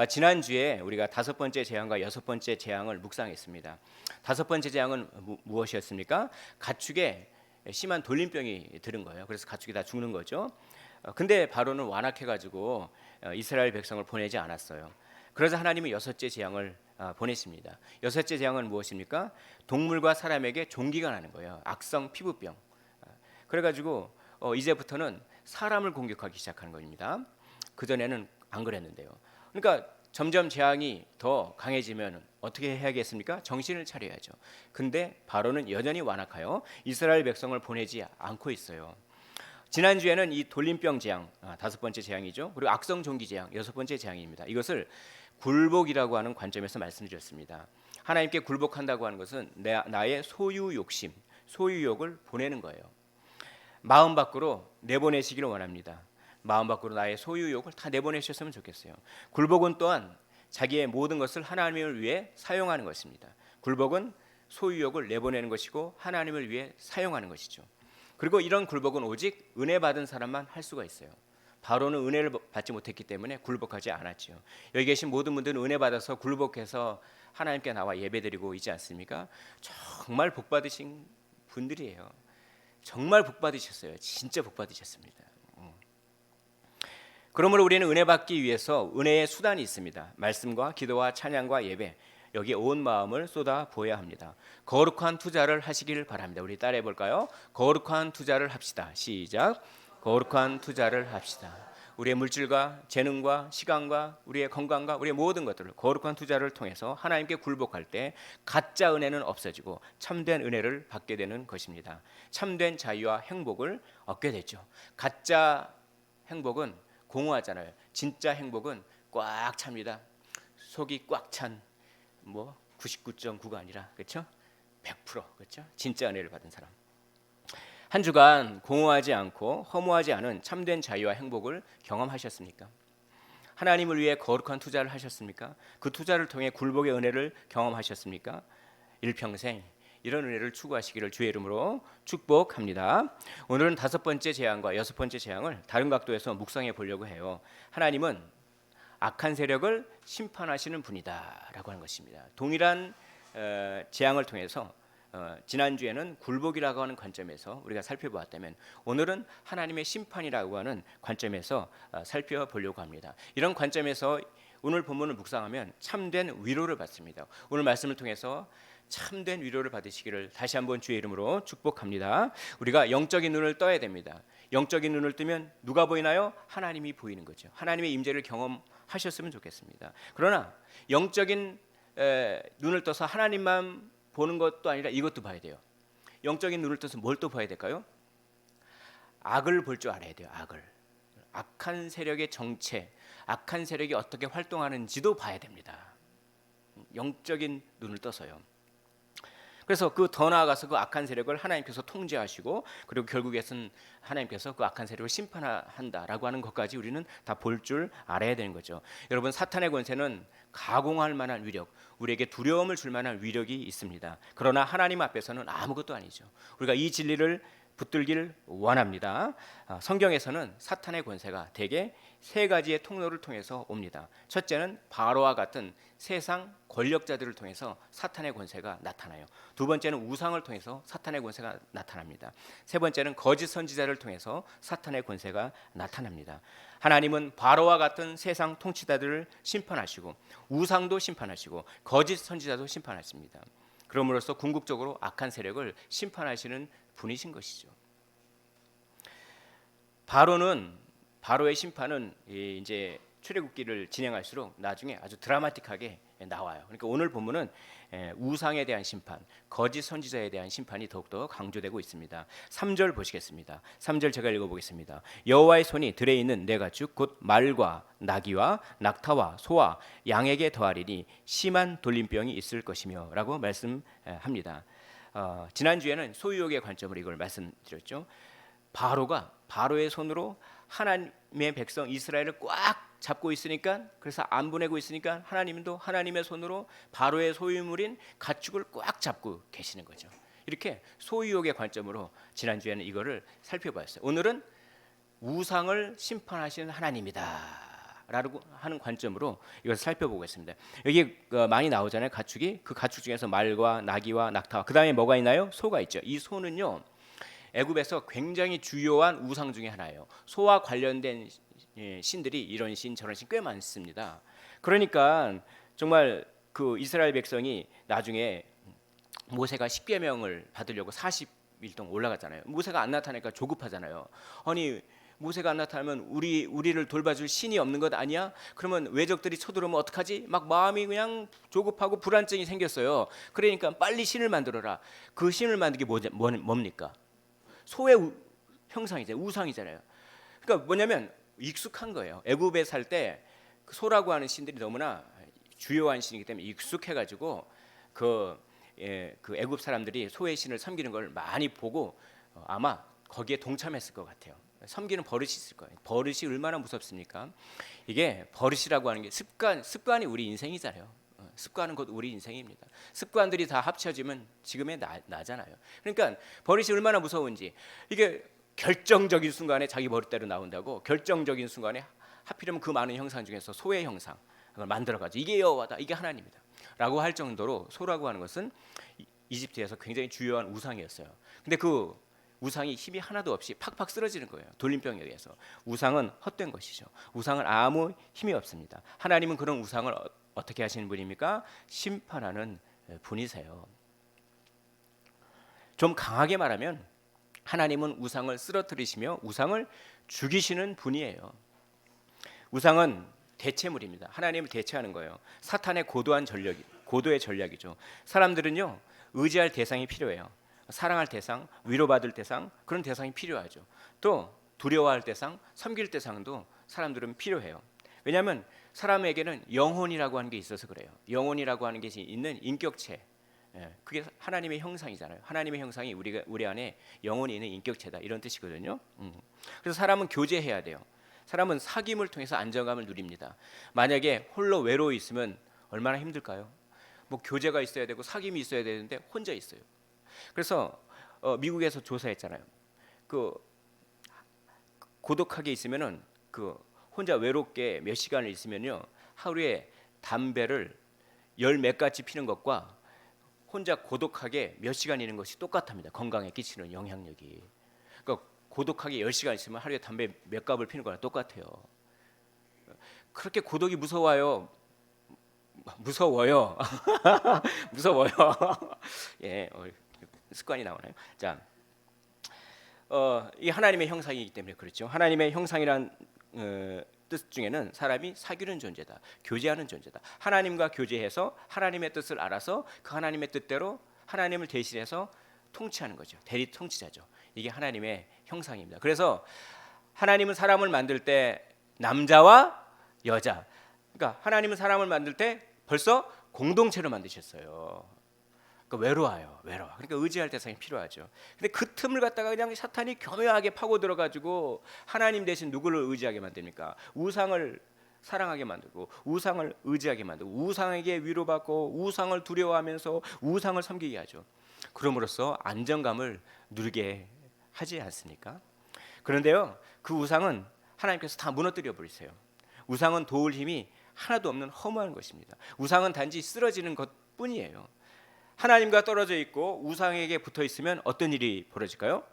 지난주에 우리가 다섯 번째 재앙과 여섯 번째 재앙을 묵상했습니다. 다섯 번째 재앙은 무엇이었습니까? 가축에 심한 돌림병이 들은 거예요. 그래서 가축이 다 죽는 거죠. 근데 바로는 완악해가지고 이스라엘 백성을 보내지 않았어요. 그래서 하나님은 여섯째 재앙을 보내십니다. 여섯째 재앙은 무엇입니까? 동물과 사람에게 종기가 나는 거예요. 악성 피부병. 그래가지고 이제부터는 사람을 공격하기 시작하는 겁니다. 그 전에는 안 그랬는데요. 그러니까 점점 재앙이 더 강해지면 어떻게 해야겠습니까? 정신을 차려야죠. 근데 바로는 여전히 완악하여 이스라엘 백성을 보내지 않고 있어요. 지난주에는 이 돌림병 재앙, 다섯 번째 재앙이죠. 그리고 악성 종기 재앙, 여섯 번째 재앙입니다. 이것을 굴복이라고 하는 관점에서 말씀드렸습니다. 하나님께 굴복한다고 하는 것은 나의 소유 욕심, 소유욕을 보내는 거예요. 마음 밖으로 내보내시기를 원합니다. 마음 밖으로 나의 소유욕을 다 내보내셨으면 좋겠어요. 굴복은 또한 자기의 모든 것을 하나님을 위해 사용하는 것입니다. 굴복은 소유욕을 내보내는 것이고 하나님을 위해 사용하는 것이죠. 그리고 이런 굴복은 오직 은혜 받은 사람만 할 수가 있어요. 바로는 은혜를 받지 못했기 때문에 굴복하지 않았죠. 여기 계신 모든 분들은 은혜 받아서 굴복해서 하나님께 나와 예배드리고 있지 않습니까? 정말 복 받으신 분들이에요. 정말 복 받으셨어요. 진짜 복 받으셨습니다. 그러므로 우리는 은혜 받기 위해서 은혜의 수단이 있습니다. 말씀과 기도와 찬양과 예배, 여기에 온 마음을 쏟아 부어야 합니다. 거룩한 투자를 하시길 바랍니다. 우리 따라해 볼까요? 거룩한 투자를 합시다. 시작. 거룩한 투자를 합시다. 우리의 물질과 재능과 시간과 우리의 건강과 우리의 모든 것들을 거룩한 투자를 통해서 하나님께 굴복할 때 가짜 은혜는 없어지고 참된 은혜를 받게 되는 것입니다. 참된 자유와 행복을 얻게 되죠. 가짜 행복은 공허하잖아요. 진짜 행복은 꽉 찹니다. 속이 꽉 찬 99.9가 아니라 그렇죠? 100% 그렇죠? 진짜 은혜를 받은 사람. 한 주간 공허하지 않고 허무하지 않은 참된 자유와 행복을 경험하셨습니까? 하나님을 위해 거룩한 투자를 하셨습니까? 그 투자를 통해 굴복의 은혜를 경험하셨습니까? 일평생 이런 은혜를 추구하시기를 주의 이름으로 축복합니다. 오늘은 다섯 번째 재앙과 여섯 번째 재앙을 다른 각도에서 묵상해 보려고 해요. 하나님은 악한 세력을 심판하시는 분이다라고 하는 것입니다. 동일한 재앙을 통해서 지난주에는 굴복이라고 하는 관점에서 우리가 살펴보았다면 오늘은 하나님의 심판이라고 하는 관점에서 살펴보려고 합니다. 이런 관점에서 오늘 본문을 묵상하면 참된 위로를 받습니다. 오늘 말씀을 통해서 참된 위로를 받으시기를 다시 한번 주의 이름으로 축복합니다. 우리가 영적인 눈을 떠야 됩니다. 영적인 눈을 뜨면 누가 보이나요? 하나님이 보이는 거죠. 하나님의 임재를 경험하셨으면 좋겠습니다. 그러나 영적인 눈을 떠서 하나님만 보는 것도 아니라 이것도 봐야 돼요. 영적인 눈을 떠서 뭘 또 봐야 될까요? 악을 볼 줄 알아야 돼요. 악을. 악한 세력의 정체, 악한 세력이 어떻게 활동하는지도 봐야 됩니다. 영적인 눈을 떠서요. 그래서 그 더 나아가서 그 악한 세력을 하나님께서 통제하시고 그리고 결국에는 하나님께서 그 악한 세력을 심판한다라고 하는 것까지 우리는 다 볼 줄 알아야 되는 거죠. 여러분, 사탄의 권세는 가공할 만한 위력, 우리에게 두려움을 줄 만한 위력이 있습니다. 그러나 하나님 앞에서는 아무것도 아니죠. 우리가 이 진리를 붙들기를 원합니다. 성경에서는 사탄의 권세가 대개 세 가지의 통로를 통해서 옵니다. 첫째는 바로와 같은 세상 권력자들을 통해서 사탄의 권세가 나타나요. 두 번째는 우상을 통해서 사탄의 권세가 나타납니다. 세 번째는 거짓 선지자를 통해서 사탄의 권세가 나타납니다. 하나님은 바로와 같은 세상 통치자들을 심판하시고 우상도 심판하시고 거짓 선지자도 심판하십니다. 그럼으로써 궁극적으로 악한 세력을 심판하시는 분이신 것이죠. 바로의 심판은 이제 출애굽기를 진행할수록 나중에 아주 드라마틱하게 나와요. 그러니까 오늘 본문은 우상에 대한 심판, 거짓 선지자에 대한 심판이 더욱더 강조되고 있습니다. 3절 보시겠습니다. 3절 제가 읽어보겠습니다. 여호와의 손이 들에 있는 네 가축 곧 말과 나귀와 낙타와 소와 양에게 더하리니 심한 돌림병이 있을 것이며 라고 말씀합니다. 지난주에는 소유욕의 관점으로 이걸 말씀드렸죠. 바로의 손으로 하나님의 백성 이스라엘을 꽉 잡고 있으니까, 그래서 안 보내고 있으니까 하나님도 하나님의 손으로 바로의 소유물인 가축을 꽉 잡고 계시는 거죠. 이렇게 소유욕의 관점으로 지난주에는 이거를 살펴봤어요. 오늘은 우상을 심판하시는 하나님이다. 라고 하는 관점으로 이것을 살펴보겠습니다. 여기 많이 나오잖아요. 가축이. 그 가축 중에서 말과 나귀와 낙타와 그 다음에 뭐가 있나요? 소가 있죠. 이 소는요 애굽에서 굉장히 주요한 우상 중에 하나예요. 소와 관련된 신들이 이런 신 저런 신 꽤 많습니다. 그러니까 정말 그 이스라엘 백성이 나중에 모세가 십계명을 받으려고 40일 동안 올라갔잖아요. 모세가 안 나타나니까 조급하잖아요. 아니 모세가 안 나타나면 우리를 돌봐줄 신이 없는 것 아니야? 그러면 외적들이 쳐들어오면 어떡하지? 막 마음이 그냥 조급하고 불안증이 생겼어요. 그러니까 빨리 신을 만들어라. 그 신을 만든 게 뭡니까? 소의 형상이잖아요. 우상이잖아요. 그러니까 뭐냐면 익숙한 거예요. 애굽에 살 때 소라고 하는 신들이 너무나 주요한 신이기 때문에 익숙해가지고 그 애굽 사람들이 소의 신을 섬기는 걸 많이 보고 아마 거기에 동참했을 것 같아요. 섬기는 버릇이 있을 거예요. 버릇이 얼마나 무섭습니까? 이게 버릇이라고 하는 게 습관이 우리 인생이잖아요. 습관은 곧 우리 인생입니다. 습관들이 다 합쳐지면 지금의 나잖아요. 그러니까 버릇이 얼마나 무서운지 이게 결정적인 순간에 자기 버릇대로 나온다고 결정적인 순간에 하필이면 그 많은 형상 중에서 소의 형상 그걸 만들어가지고 이게 여호와다 이게 하나님이다 라고 할 정도로 소라고 하는 것은 이집트에서 굉장히 주요한 우상이었어요. 근데 그 우상이 힘이 하나도 없이 팍팍 쓰러지는 거예요. 돌림병에 의해서. 우상은 헛된 것이죠. 우상은 아무 힘이 없습니다. 하나님은 그런 우상을 어떻게 하시는 분입니까? 심판하는 분이세요. 좀 강하게 말하면 하나님은 우상을 쓰러뜨리시며 우상을 죽이시는 분이에요. 우상은 대체물입니다. 하나님을 대체하는 거예요. 사탄의 고도의 전략이죠. 사람들은요 의지할 대상이 필요해요. 사랑할 대상, 위로받을 대상 그런 대상이 필요하죠. 또 두려워할 대상, 섬길 대상도 사람들은 필요해요. 왜냐하면 사람에게는 영혼이라고 하는 게 있어서 그래요. 영혼이라고 하는 것이 있는 인격체, 그게 하나님의 형상이잖아요. 하나님의 형상이 우리 안에 영혼이 있는 인격체다 이런 뜻이거든요. 그래서 사람은 교제해야 돼요. 사람은 사귐을 통해서 안정감을 누립니다. 만약에 홀로 외로워 있으면 얼마나 힘들까요? 뭐 교제가 있어야 되고 사귐이 있어야 되는데 혼자 있어요. 그래서 미국에서 조사했잖아요. 그 고독하게 있으면은 그 혼자 외롭게 몇 시간을 있으면요 하루에 담배를 열 몇 가지 피는 것과 혼자 고독하게 몇 시간 있는 것이 똑같답니다. 건강에 끼치는 영향력이. 그러니까 고독하게 10시간 있으면 하루에 담배 몇 갑을 피는 거랑 똑같아요. 그렇게 고독이 무서워요. 무서워요. 무서워요. 예, 습관이 나오나요? 자, 이 하나님의 형상이기 때문에 그렇죠. 하나님의 형상이란 뜻 중에는 사람이 사귀는 존재다, 교제하는 존재다. 하나님과 교제해서 하나님의 뜻을 알아서 그 하나님의 뜻대로 하나님을 대신해서 통치하는 거죠. 대리 통치자죠. 이게 하나님의 형상입니다. 그래서 하나님은 사람을 만들 때 남자와 여자, 그러니까 하나님은 사람을 만들 때 벌써 공동체로 만드셨어요. 그러니까 외로워요. 그러니까 의지할 대상이 필요하죠. 근데 그 틈을 갖다가 그냥 사탄이 교묘하게 파고 들어가지고 하나님 대신 누구를 의지하게 만듭니까? 우상을 사랑하게 만들고 우상을 의지하게 만들고 우상에게 위로받고 우상을 두려워하면서 우상을 섬기게 하죠. 그럼으로써 안정감을 누리게 하지 않습니까? 그런데요, 그 우상은 하나님께서 다 무너뜨려 버리세요. 우상은 도울 힘이 하나도 없는 허무한 것입니다. 우상은 단지 쓰러지는 것뿐이에요. 하나님과 떨어져 있고 우상에게 붙어 있으면 어떤 일이 벌어질까요?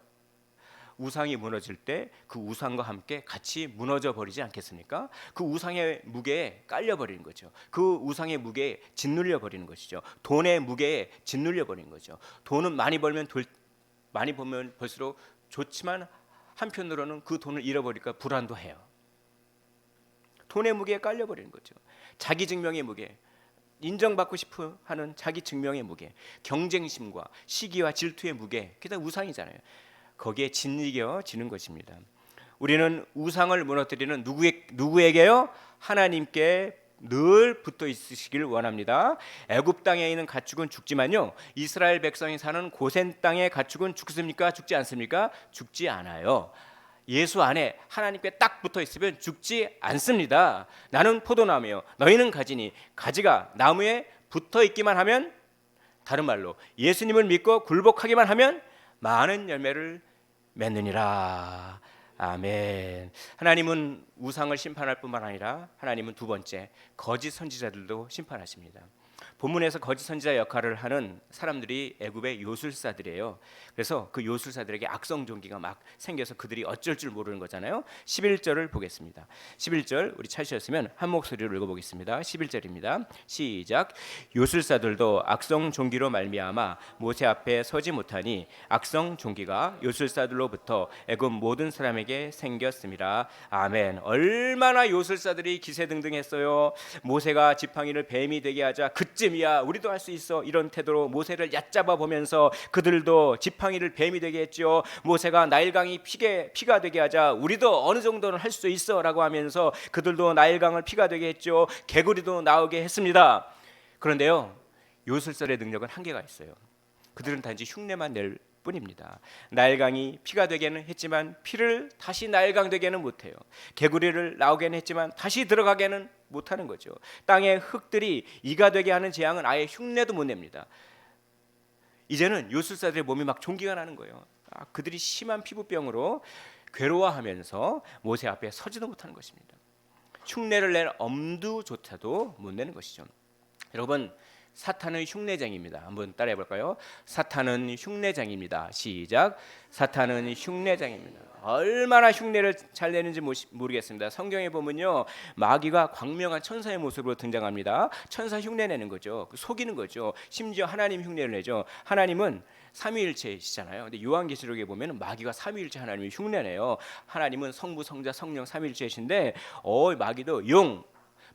우상이 무너질 때 그 우상과 함께 같이 무너져 버리지 않겠습니까? 그 우상의 무게에 깔려 버리는 거죠. 그 우상의 무게에 짓눌려 버리는 것이죠. 돈의 무게에 짓눌려 버리는 거죠. 돈은 많이 벌면 벌수록 좋지만 한편으로는 그 돈을 잃어버릴까 불안도 해요. 돈의 무게에 깔려 버리는 거죠. 자기 증명의 무게, 인정받고 싶어 하는 자기 증명의 무게, 경쟁심과 시기와 질투의 무게, 그게 다 우상이잖아요. 거기에 짓이겨지는 것입니다. 우리는 우상을 무너뜨리는 누구에게요? 하나님께 늘 붙어 있으시길 원합니다. 애굽 땅에 있는 가축은 죽지만요, 이스라엘 백성이 사는 고센 땅의 가축은 죽습니까? 죽지 않습니까? 죽지 않아요. 예수 안에 하나님께 딱 붙어 있으면 죽지 않습니다. 나는 포도나무요, 너희는 가지니 가지가 나무에 붙어 있기만 하면, 다른 말로 예수님을 믿고 굴복하기만 하면 많은 열매를 맺느니라. 아멘. 하나님은 우상을 심판할 뿐만 아니라 하나님은 두 번째 거짓 선지자들도 심판하십니다. 본문에서 거짓 선지자 역할을 하는 사람들이 애굽의 요술사들이에요. 그래서 그 요술사들에게 악성 종기가 막 생겨서 그들이 어쩔 줄 모르는 거잖아요. 11절을 보겠습니다. 11절 우리 찾으셨으면 한 목소리로 읽어보겠습니다. 11절입니다. 시작. 요술사들도 악성 종기로 말미암아 모세 앞에 서지 못하니 악성 종기가 요술사들로부터 애굽 모든 사람에게 생겼습니다. 아멘. 얼마나 요술사들이 기세등등했어요. 모세가 지팡이를 뱀이 되게 하자 그쯤이야 우리도 할 수 있어 이런 태도로 모세를 얕잡아 보면서 그들도 지팡이를 뱀이 되게 했죠. 모세가 나일강이 피가 되게 하자 우리도 어느 정도는 할 수 있어 라고 하면서 그들도 나일강을 피가 되게 했죠. 개구리도 나오게 했습니다. 그런데요, 요술설의 능력은 한계가 있어요. 그들은 단지 흉내만 낼 뿐입니다. 나일강이 피가 되게는 했지만 피를 다시 나일강 되게는 못해요. 개구리를 나오게는 했지만 다시 들어가게는 못하는 거죠. 땅의 흙들이 이가 되게 하는 재앙은 아예 흉내도 못 냅니다. 이제는 요술사들의 몸이 막 종기가 나는 거예요. 그들이 심한 피부병으로 괴로워하면서 모세 앞에 서지도 못하는 것입니다. 흉내를 낼 엄두조차도 못 내는 것이죠. 여러분, 사탄은 흉내쟁이입니다. 한번 따라해 볼까요? 사탄은 흉내쟁이입니다. 시작. 사탄은 흉내쟁이입니다. 얼마나 흉내를 잘 내는지 모르겠습니다. 성경에 보면요, 마귀가 광명한 천사의 모습으로 등장합니다. 천사 흉내 내는 거죠. 속이는 거죠. 심지어 하나님 흉내를 내죠. 하나님은 삼위일체이시잖아요. 근데 요한계시록에 보면 마귀가 삼위일체 하나님이 흉내내요. 하나님은 성부, 성자, 성령 삼위일체이신데 마귀도 용,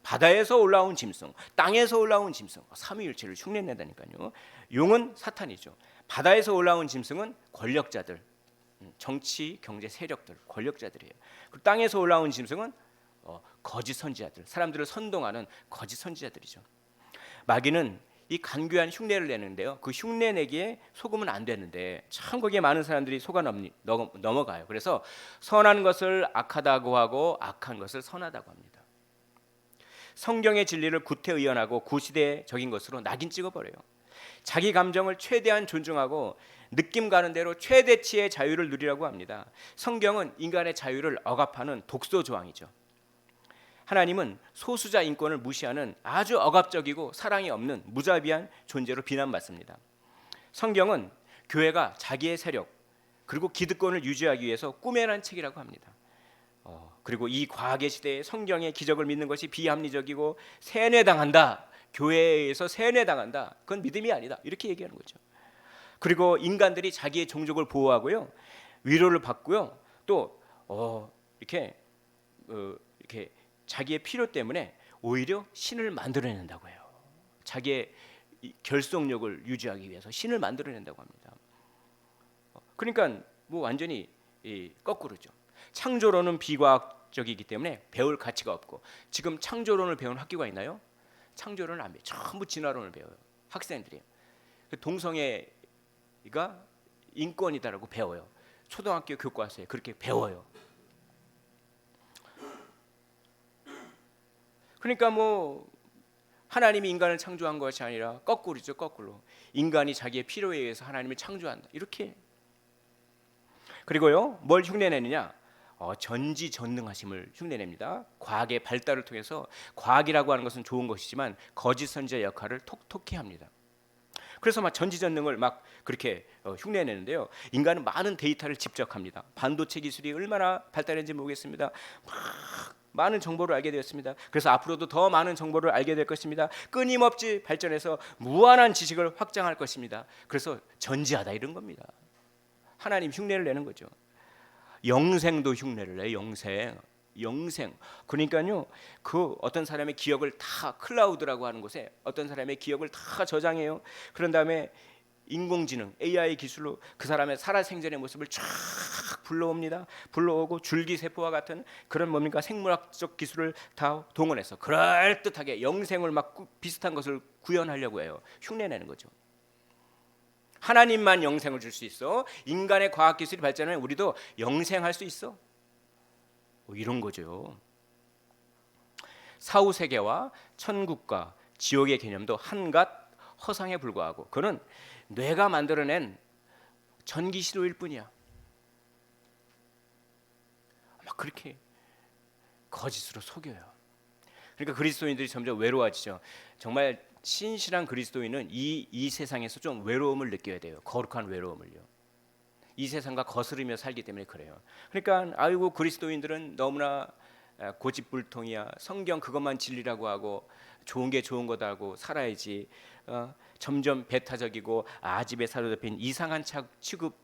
바다에서 올라온 짐승, 땅에서 올라온 짐승, 삼위일체를 흉내낸다니까요. 용은 사탄이죠. 바다에서 올라온 짐승은 권력자들, 정치, 경제 세력들, 권력자들이에요. 그리고 땅에서 올라온 짐승은 거짓 선지자들, 사람들을 선동하는 거짓 선지자들이죠. 마귀는 이 간교한 흉내를 내는데요, 그 흉내 내기에 속으면 안 되는데 참 거기에 많은 사람들이 속아 넘어가요. 그래서 선한 것을 악하다고 하고 악한 것을 선하다고 합니다. 성경의 진리를 구태의연하고 구시대적인 것으로 낙인 찍어버려요. 자기 감정을 최대한 존중하고 느낌 가는 대로 최대치의 자유를 누리라고 합니다. 성경은 인간의 자유를 억압하는 독소 조항이죠. 하나님은 소수자 인권을 무시하는 아주 억압적이고 사랑이 없는 무자비한 존재로 비난받습니다. 성경은 교회가 자기의 세력 그리고 기득권을 유지하기 위해서 꾸며낸 책이라고 합니다. 그리고 이 과학의 시대에 성경의 기적을 믿는 것이 비합리적이고 세뇌당한다, 교회에서 세뇌당한다, 그건 믿음이 아니다, 이렇게 얘기하는 거죠. 그리고 인간들이 자기의 종족을 보호하고요, 위로를 받고요, 또 이렇게 자기의 필요 때문에 오히려 신을 만들어낸다고 해요. 자기의 결속력을 유지하기 위해서 신을 만들어낸다고 합니다. 그러니까 뭐 완전히 거꾸로죠. 창조론은 비과학적이기 때문에 배울 가치가 없고, 지금 창조론을 배우는 학교가 있나요? 창조론을 안 배워요. 전부 진화론을 배워요. 학생들이. 동성애가 인권이다라고 배워요. 초등학교 교과서에 그렇게 배워요. 그러니까 뭐 하나님이 인간을 창조한 것이 아니라 거꾸로죠. 거꾸로 인간이 자기의 필요에 의해서 하나님을 창조한다, 이렇게. 그리고요, 뭘 흉내내느냐? 전지전능하심을 흉내냅니다. 과학의 발달을 통해서, 과학이라고 하는 것은 좋은 것이지만 거짓 선지자 역할을 톡톡히 합니다. 그래서 막 전지전능을 막 그렇게 흉내내는데요, 인간은 많은 데이터를 집적합니다. 반도체 기술이 얼마나 발달했는지 모르겠습니다. 많은 정보를 알게 되었습니다. 그래서 앞으로도 더 많은 정보를 알게 될 것입니다. 끊임없이 발전해서 무한한 지식을 확장할 것입니다. 그래서 전지하다, 이런 겁니다. 하나님 흉내를 내는 거죠. 영생도 흉내를 내요. 영생. 그러니까요, 그 어떤 사람의 기억을 다 클라우드라고 하는 곳에 어떤 사람의 기억을 다 저장해요. 그런 다음에 인공지능 AI 기술로 그 사람의 살아생전의 모습을 쫙 불러옵니다. 불러오고 줄기세포와 같은 그런 뭡니까, 생물학적 기술을 다 동원해서 그럴듯하게 영생을 막 비슷한 것을 구현하려고 해요. 흉내내는 거죠. 하나님만 영생을 줄 수 있어. 인간의 과학기술이 발전하면 우리도 영생할 수 있어. 이런 거죠. 사후세계와 천국과 지옥의 개념도 한갓 허상에 불과하고, 그는 뇌가 만들어낸 전기시로일 뿐이야. 막 그렇게 거짓으로 속여요. 그러니까 그리스도인들이 점점 외로워지죠. 정말 신실한 그리스도인은 이 세상에서 좀 외로움을 느껴야 돼요. 거룩한 외로움을요. 이 세상과 거스르며 살기 때문에 그래요. 그러니까 아이고 그리스도인들은 너무나 고집불통이야. 성경 그것만 진리라고 하고 좋은 게 좋은 거다 하고 살아야지. 점점 배타적이고 아집에 사로잡힌 이상한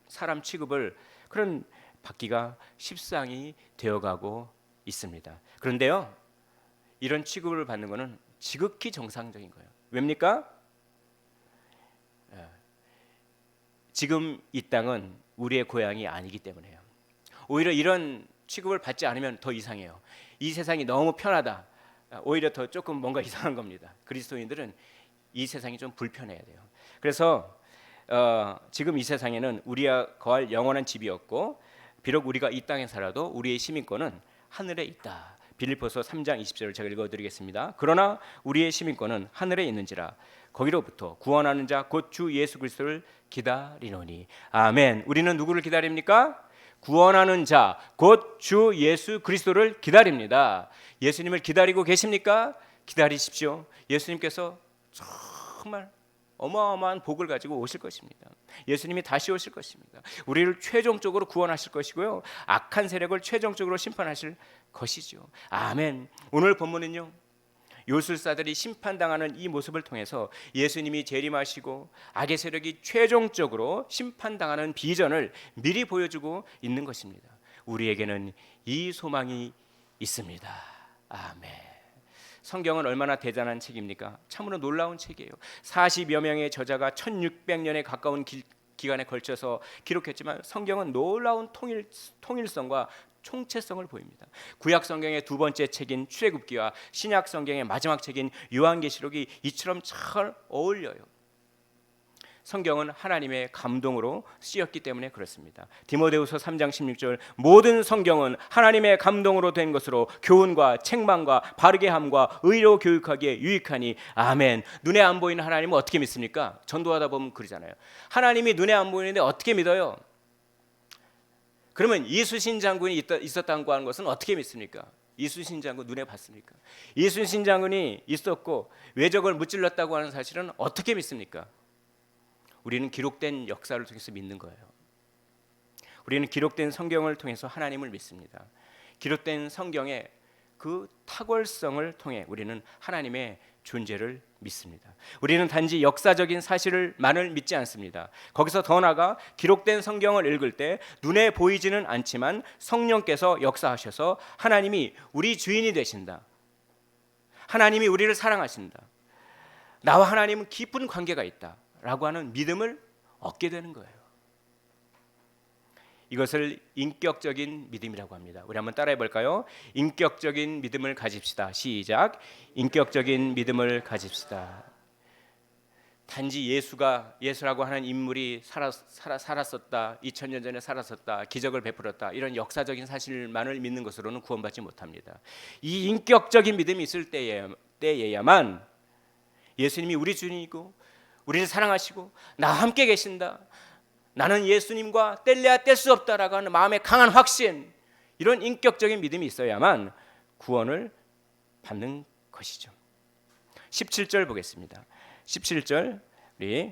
사람 취급을 그런 받기가 십상이 되어가고 있습니다. 그런데요, 이런 취급을 받는 것은 지극히 정상적인 거예요. 왜입니까? 지금 이 땅은 우리의 고향이 아니기 때문에요. 오히려 이런 취급을 받지 않으면 더 이상해요. 이 세상이 너무 편하다. 오히려 더 조금 뭔가 이상한 겁니다. 그리스도인들은 이 세상이 좀 불편해야 돼요. 그래서 지금 이 세상에는 우리가 거할 영원한 집이 없고 비록 우리가 이 땅에 살아도 우리의 시민권은 하늘에 있다. 빌립보서 3장 20절을 제가 읽어드리겠습니다. 그러나 우리의 시민권은 하늘에 있는지라 거기로부터 구원하는 자 곧 주 예수 그리스도를 기다리노니. 아멘. 우리는 누구를 기다립니까? 구원하는 자 곧 주 예수 그리스도를 기다립니다. 예수님을 기다리고 계십니까? 기다리십시오. 예수님께서 정말 어마어마한 복을 가지고 오실 것입니다. 예수님이 다시 오실 것입니다. 우리를 최종적으로 구원하실 것이고요, 악한 세력을 최종적으로 심판하실 것이죠. 아멘. 오늘 본문은요, 요술사들이 심판당하는 이 모습을 통해서 예수님이 재림하시고 악의 세력이 최종적으로 심판당하는 비전을 미리 보여주고 있는 것입니다. 우리에게는 이 소망이 있습니다. 아멘. 성경은 얼마나 대단한 책입니까? 참으로 놀라운 책이에요. 40여 명의 저자가 1600년에 가까운 기간에 걸쳐서 기록했지만 성경은 놀라운 통일성과 총체성을 보입니다. 구약 성경의 두 번째 책인 출애굽기와 신약 성경의 마지막 책인 요한계시록이 이처럼 잘 어울려요. 성경은 하나님의 감동으로 쓰였기 때문에 그렇습니다. 디모데후서 3장 16절 모든 성경은 하나님의 감동으로 된 것으로 교훈과 책망과 바르게 함과 의로 교육하기에 유익하니. 아멘. 눈에 안 보이는 하나님은 어떻게 믿습니까? 전도하다 보면 그러잖아요. 하나님이 눈에 안 보이는데 어떻게 믿어요? 그러면 이순신 장군이 있었다고 하는 것은 어떻게 믿습니까? 이순신 장군 눈에 봤습니까? 이순신 장군이 있었고 외적을 무찔렀다고 하는 사실은 어떻게 믿습니까? 우리는 기록된 역사를 통해서 믿는 거예요. 우리는 기록된 성경을 통해서 하나님을 믿습니다. 기록된 성경의 그 탁월성을 통해 우리는 하나님의 존재를 믿습니다. 우리는 단지 역사적인 사실을만을 믿지 않습니다. 거기서 더 나아가 기록된 성경을 읽을 때 눈에 보이지는 않지만 성령께서 역사하셔서 하나님이 우리 주인이 되신다. 하나님이 우리를 사랑하신다. 나와 하나님은 깊은 관계가 있다. 라고 하는 믿음을 얻게 되는 거예요. 이것을 인격적인 믿음이라고 합니다. 우리 한번 따라해 볼까요? 인격적인 믿음을 가집시다. 시작. 인격적인 믿음을 가집시다. 단지 예수라고 하는 인물이 살았었다, 2000년 전에 살았었다, 기적을 베풀었다, 이런 역사적인 사실만을 믿는 것으로는 구원받지 못합니다. 이 인격적인 믿음이 있을 때에야만 예수님이 우리 주님이고 우리를 사랑하시고 나와 함께 계신다, 나는 예수님과 뗄래야 뗄 수 없다라고 하는 마음의 강한 확신, 이런 인격적인 믿음이 있어야만 구원을 받는 것이죠. 17절 보겠습니다. 17절 우리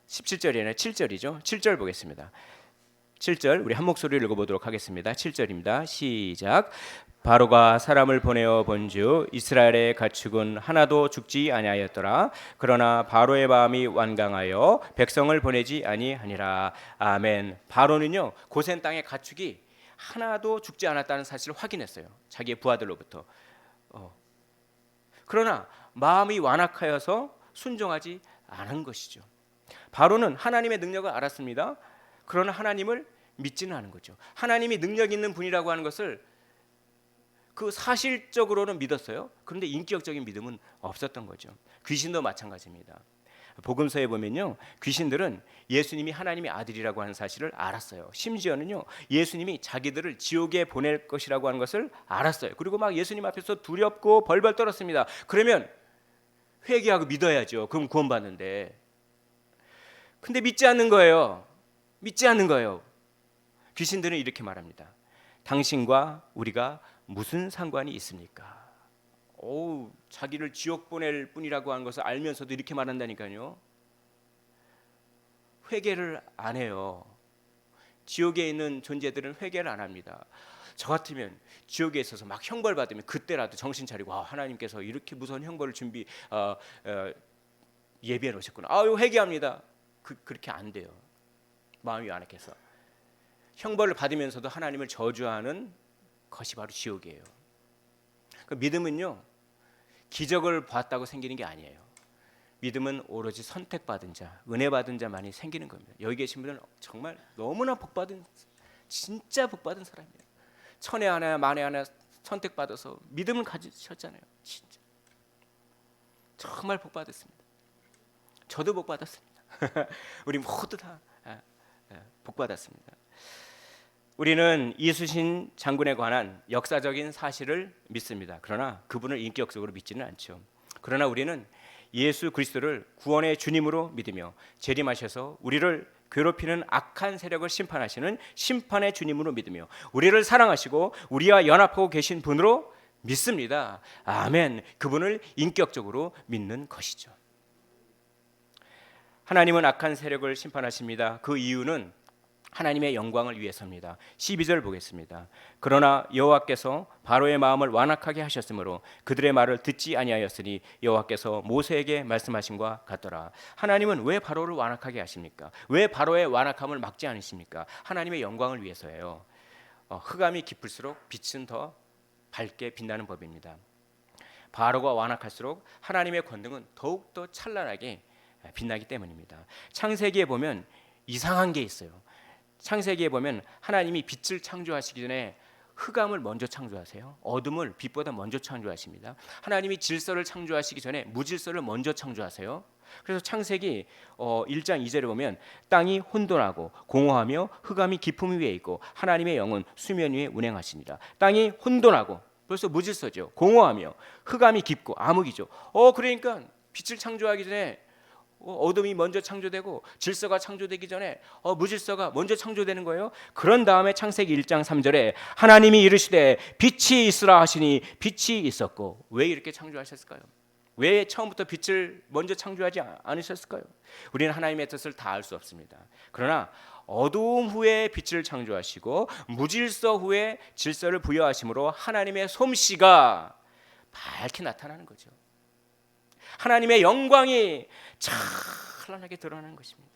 17절이 아니라 7절이죠. 7절 보겠습니다. 7절 우리 한 목소리를 읽어보도록 하겠습니다. 7절입니다. 시작. 바로가 사람을 보내어 본즉 이스라엘의 가축은 하나도 죽지 아니하였더라. 그러나 바로의 마음이 완강하여 백성을 보내지 아니하니라. 아멘. 바로는요, 고센 땅의 가축이 하나도 죽지 않았다는 사실을 확인했어요. 자기의 부하들로부터. 그러나 마음이 완악하여서 순종하지 않은 것이죠. 바로는 하나님의 능력을 알았습니다. 그러나 하나님을 믿지는 않은 거죠. 하나님이 능력 있는 분이라고 하는 것을 그 사실적으로는 믿었어요. 그런데 인격적인 믿음은 없었던 거죠. 귀신도 마찬가지입니다. 복음서에 보면요, 귀신들은 예수님이 하나님의 아들이라고 하는 사실을 알았어요. 심지어는요, 예수님이 자기들을 지옥에 보낼 것이라고 하는 것을 알았어요. 그리고 막 예수님 앞에서 두렵고 벌벌 떨었습니다. 그러면 회개하고 믿어야죠. 그럼 구원받는데. 근데 믿지 않는 거예요. 믿지 않는 거예요. 귀신들은 이렇게 말합니다. 당신과 우리가 무슨 상관이 있습니까? 자기를 지옥 보낼 뿐이라고 하는 것을 알면서도 이렇게 말한다니까요. 회개를 안 해요. 지옥에 있는 존재들은 회개를 안 합니다. 저 같으면 지옥에 있어서 막 형벌 받으면 그때라도 정신 차리고 하나님께서 이렇게 무서운 형벌을 예비해 놓으셨구나. 이거 회개합니다. 그렇게 안 돼요. 마음이 완악해서 형벌을 받으면서도 하나님을 저주하는 것이 바로 지옥이에요. 그 믿음은요, 기적을 봤다고 생기는 게 아니에요. 믿음은 오로지 선택받은 자, 은혜 받은 자만이 생기는 겁니다. 여기 계신 분은 정말 너무나 복받은, 진짜 복받은 사람이에요. 천에 하나 만에 하나 선택받아서 믿음을 가지셨잖아요. 진짜 정말 복받았습니다. 저도 복받았습니다. 우리 모두 다 복받았습니다. 우리는 이순신 장군에 관한 역사적인 사실을 믿습니다. 그러나 그분을 인격적으로 믿지는 않죠. 그러나 우리는 예수 그리스도를 구원의 주님으로 믿으며 재림하셔서 우리를 괴롭히는 악한 세력을 심판하시는 심판의 주님으로 믿으며 우리를 사랑하시고 우리와 연합하고 계신 분으로 믿습니다. 아멘. 그분을 인격적으로 믿는 것이죠. 하나님은 악한 세력을 심판하십니다. 그 이유는 하나님의 영광을 위해서입니다. 12절 보겠습니다. 그러나 여호와께서 바로의 마음을 완악하게 하셨으므로 그들의 말을 듣지 아니하였으니 여호와께서 모세에게 말씀하신과 같더라. 하나님은 왜 바로를 완악하게 하십니까? 왜 바로의 완악함을 막지 않으십니까? 하나님의 영광을 위해서예요. 흑암이 깊을수록 빛은 더 밝게 빛나는 법입니다. 바로가 완악할수록 하나님의 권능은 더욱더 찬란하게 빛나기 때문입니다. 창세기에 보면 이상한 게 있어요. 창세기에 보면 하나님이 빛을 창조하시기 전에 흑암을 먼저 창조하세요. 어둠을 빛보다 먼저 창조하십니다. 하나님이 질서를 창조하시기 전에 무질서를 먼저 창조하세요. 그래서 창세기 1장 2절에 보면 땅이 혼돈하고 공허하며 흑암이 깊음 위에 있고 하나님의 영은 수면 위에 운행하시니라. 땅이 혼돈하고, 벌써 무질서죠. 공허하며 흑암이 깊고 암흑이죠. 그러니까 빛을 창조하기 전에 어둠이 먼저 창조되고 질서가 창조되기 전에 무질서가 먼저 창조되는 거예요. 그런 다음에 창세기 1장 3절에 하나님이 이르시되 빛이 있으라 하시니 빛이 있었고. 왜 이렇게 창조하셨을까요? 왜 처음부터 빛을 먼저 창조하지 않으셨을까요? 우리는 하나님의 뜻을 다 알 수 없습니다. 그러나 어두움 후에 빛을 창조하시고 무질서 후에 질서를 부여하심으로 하나님의 솜씨가 밝게 나타나는 거죠. 하나님의 영광이 찬란하게 드러나는 것입니다.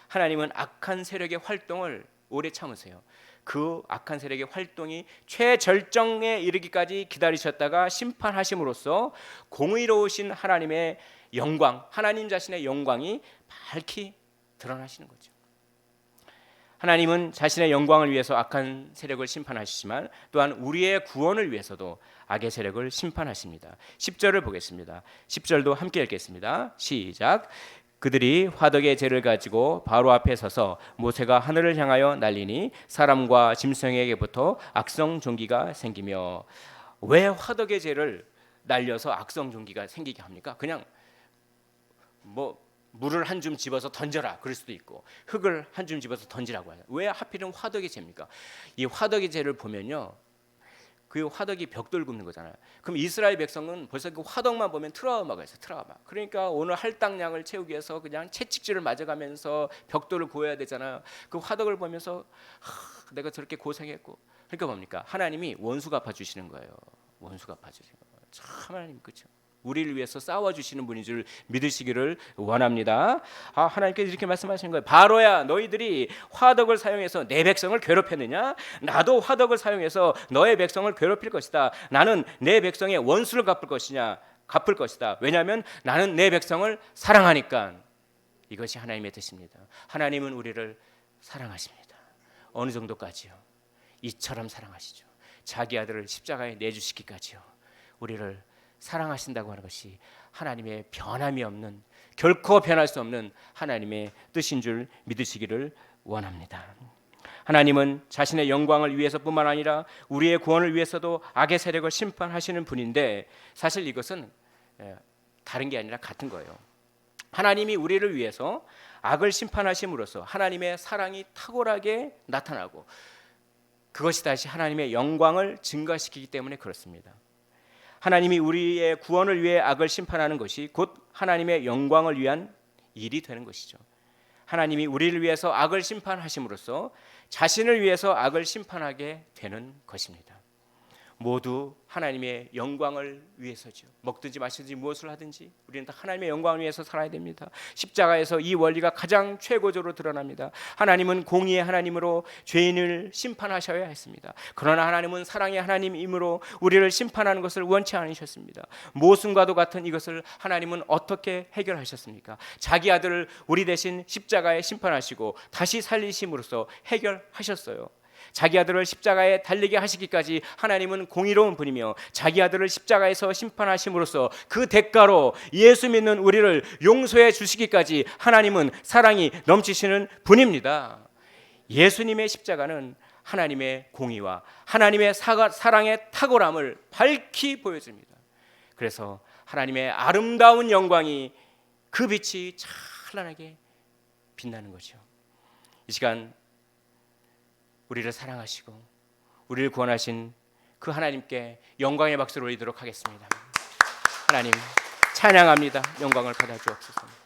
하나님은 악한 세력의 활동을 오래 참으세요. 그 악한 세력의 활동이 최절정에 이르기까지 기다리셨다가 심판하심으로써 공의로우신 하나님의 영광, 하나님 자신의 영광이 밝히 드러나시는 거죠. 하나님은 자신의 영광을 위해서 악한 세력을 심판하시지만 또한 우리의 구원을 위해서도 악의 세력을 심판하십니다. 10절을 보겠습니다. 10절도 함께 읽겠습니다. 시작. 그들이 화덕의 재를 가지고 바로 앞에 서서 모세가 하늘을 향하여 날리니 사람과 짐승에게부터 악성 종기가 생기며. 왜 화덕의 재를 날려서 악성 종기가 생기게 합니까? 그냥 물을 한 줌 집어서 던져라 그럴 수도 있고 흙을 한 줌 집어서 던지라고 해요. 왜 하필은 화덕의 재입니까? 이 화덕의 재를 보면요, 그 화덕이 벽돌 굽는 거잖아요. 그럼 이스라엘 백성은 벌써 그 화덕만 보면 트라우마가 있어요. 트라우마. 그러니까 오늘 할당량을 채우기 위해서 그냥 채찍질을 맞아가면서 벽돌을 구해야 되잖아요. 그 화덕을 보면서 내가 저렇게 고생했고. 그러니까 뭡니까? 하나님이 원수 갚아주시는 거예요. 원수 갚아주시는 거예요. 참 하나님, 그렇죠? 우리를 위해서 싸워주시는 분인 줄 믿으시기를 원합니다. 하나님께서 이렇게 말씀하시는 거예요. 바로야, 너희들이 화덕을 사용해서 내 백성을 괴롭혔느냐? 나도 화덕을 사용해서 너의 백성을 괴롭힐 것이다. 나는 내 백성의 원수를 갚을 것이다. 왜냐하면 나는 내 백성을 사랑하니까. 이것이 하나님의 뜻입니다. 하나님은 우리를 사랑하십니다. 어느 정도까지요? 이처럼 사랑하시죠. 자기 아들을 십자가에 내주시기까지요. 우리를 사랑하신다고 하는 것이 하나님의 변함이 없는, 결코 변할 수 없는 하나님의 뜻인 줄 믿으시기를 원합니다. 하나님은 자신의 영광을 위해서뿐만 아니라 우리의 구원을 위해서도 악의 세력을 심판하시는 분인데, 사실 이것은 다른 게 아니라 같은 거예요. 하나님이 우리를 위해서 악을 심판하심으로써 하나님의 사랑이 탁월하게 나타나고 그것이 다시 하나님의 영광을 증가시키기 때문에 그렇습니다. 하나님이 우리의 구원을 위해 악을 심판하는 것이 곧 하나님의 영광을 위한 일이 되는 것이죠. 하나님이 우리를 위해서 악을 심판하심으로써 자신을 위해서 악을 심판하게 되는 것입니다. 모두 하나님의 영광을 위해서죠. 먹든지 마시든지 무엇을 하든지 우리는 다 하나님의 영광을 위해서 살아야 됩니다. 십자가에서 이 원리가 가장 최고적으로 드러납니다. 하나님은 공의의 하나님으로 죄인을 심판하셔야 했습니다. 그러나 하나님은 사랑의 하나님이므로 우리를 심판하는 것을 원치 않으셨습니다. 모순과도 같은 이것을 하나님은 어떻게 해결하셨습니까? 자기 아들을 우리 대신 십자가에 심판하시고 다시 살리심으로써 해결하셨어요. 자기 아들을 십자가에 달리게 하시기까지 하나님은 공의로운 분이며 자기 아들을 십자가에서 심판하심으로써 그 대가로 예수 믿는 우리를 용서해 주시기까지 하나님은 사랑이 넘치시는 분입니다. 예수님의 십자가는 하나님의 공의와 하나님의 사랑의 탁월함을 밝히 보여줍니다. 그래서 하나님의 아름다운 영광이 그 빛이 찬란하게 빛나는 거죠. 이 시간 우리를 사랑하시고 우리를 구원하신 그 하나님께 영광의 박수를 올리도록 하겠습니다. 하나님 찬양합니다. 영광을 받아주옵소서.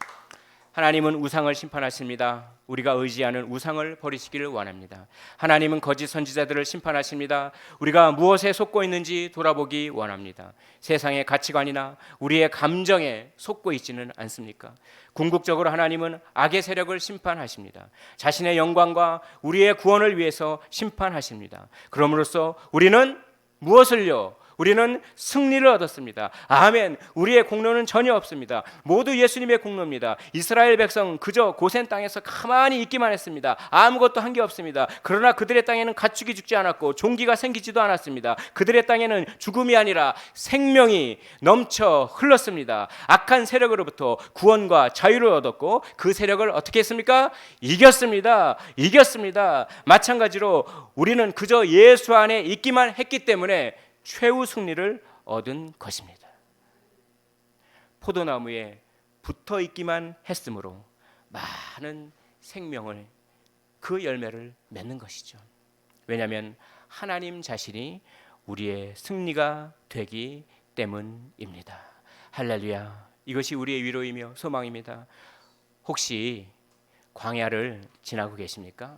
하나님은 우상을 심판하십니다. 우리가 의지하는 우상을 버리시기를 원합니다. 하나님은 거짓 선지자들을 심판하십니다. 우리가 무엇에 속고 있는지 돌아보기 원합니다. 세상의 가치관이나 우리의 감정에 속고 있지는 않습니까? 궁극적으로 하나님은 악의 세력을 심판하십니다. 자신의 영광과 우리의 구원을 위해서 심판하십니다. 그럼으로써 우리는 무엇을요? 우리는 승리를 얻었습니다. 아멘. 우리의 공로는 전혀 없습니다. 모두 예수님의 공로입니다. 이스라엘 백성 그저 고센 땅에서 가만히 있기만 했습니다. 아무것도 한 게 없습니다. 그러나 그들의 땅에는 가축이 죽지 않았고 종기가 생기지도 않았습니다. 그들의 땅에는 죽음이 아니라 생명이 넘쳐 흘렀습니다. 악한 세력으로부터 구원과 자유를 얻었고 그 세력을 어떻게 했습니까? 이겼습니다. 마찬가지로 우리는 그저 예수 안에 있기만 했기 때문에 최후 승리를 얻은 것입니다. 포도나무에 붙어 있기만 했으므로 많은 생명을 그 열매를 맺는 것이죠. 왜냐하면 하나님 자신이 우리의 승리가 되기 때문입니다. 할렐루야. 이것이 우리의 위로이며 소망입니다. 혹시 광야를 지나고 계십니까?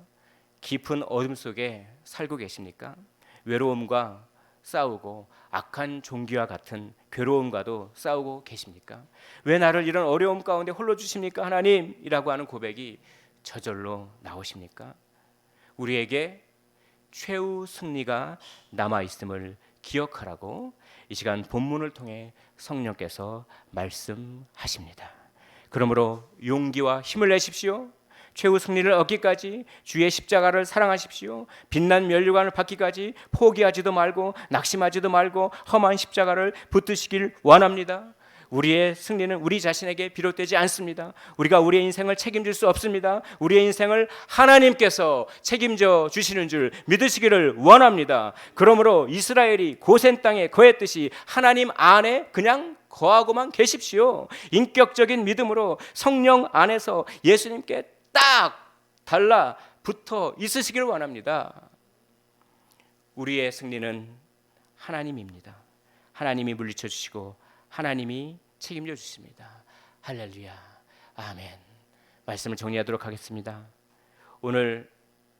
깊은 어둠 속에 살고 계십니까? 외로움과 싸우고 악한 종기와 같은 괴로움과도 싸우고 계십니까? 왜 나를 이런 어려움 가운데 홀로 주십니까 하나님? 이라고 하는 고백이 저절로 나오십니까? 우리에게 최후 승리가 남아있음을 기억하라고 이 시간 본문을 통해 성령께서 말씀하십니다. 그러므로 용기와 힘을 내십시오. 최후 승리를 얻기까지 주의 십자가를 사랑하십시오. 빛난 면류관을 받기까지 포기하지도 말고 낙심하지도 말고 험한 십자가를 붙드시길 원합니다. 우리의 승리는 우리 자신에게 비롯되지 않습니다. 우리가 우리의 인생을 책임질 수 없습니다. 우리의 인생을 하나님께서 책임져 주시는 줄 믿으시기를 원합니다. 그러므로 이스라엘이 고센 땅에 거했듯이 하나님 안에 그냥 거하고만 계십시오. 인격적인 믿음으로 성령 안에서 예수님께 딱 달라붙어 있으시기를 원합니다. 우리의 승리는 하나님입니다. 하나님이 물리쳐 주시고 하나님이 책임져 주십니다. 할렐루야. 아멘. 말씀을 정리하도록 하겠습니다. 오늘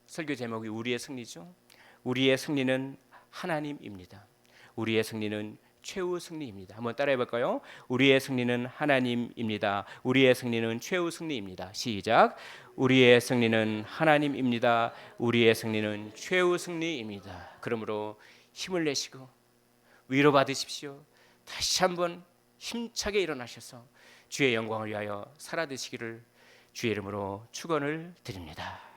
설교 제목이 우리의 승리죠. 우리의 승리는 하나님입니다. 우리의 승리는 최후 승리입니다. 한번 따라해 볼까요? 우리의 승리는 하나님입니다. 우리의 승리는 최후 승리입니다. 시작. 우리의 승리는 하나님입니다. 우리의 승리는 최후 승리입니다. 그러므로 힘을 내시고 위로받으십시오. 다시 한번 힘차게 일어나셔서 주의 영광을 위하여 살아드시기를 주의 이름으로 축원을 드립니다.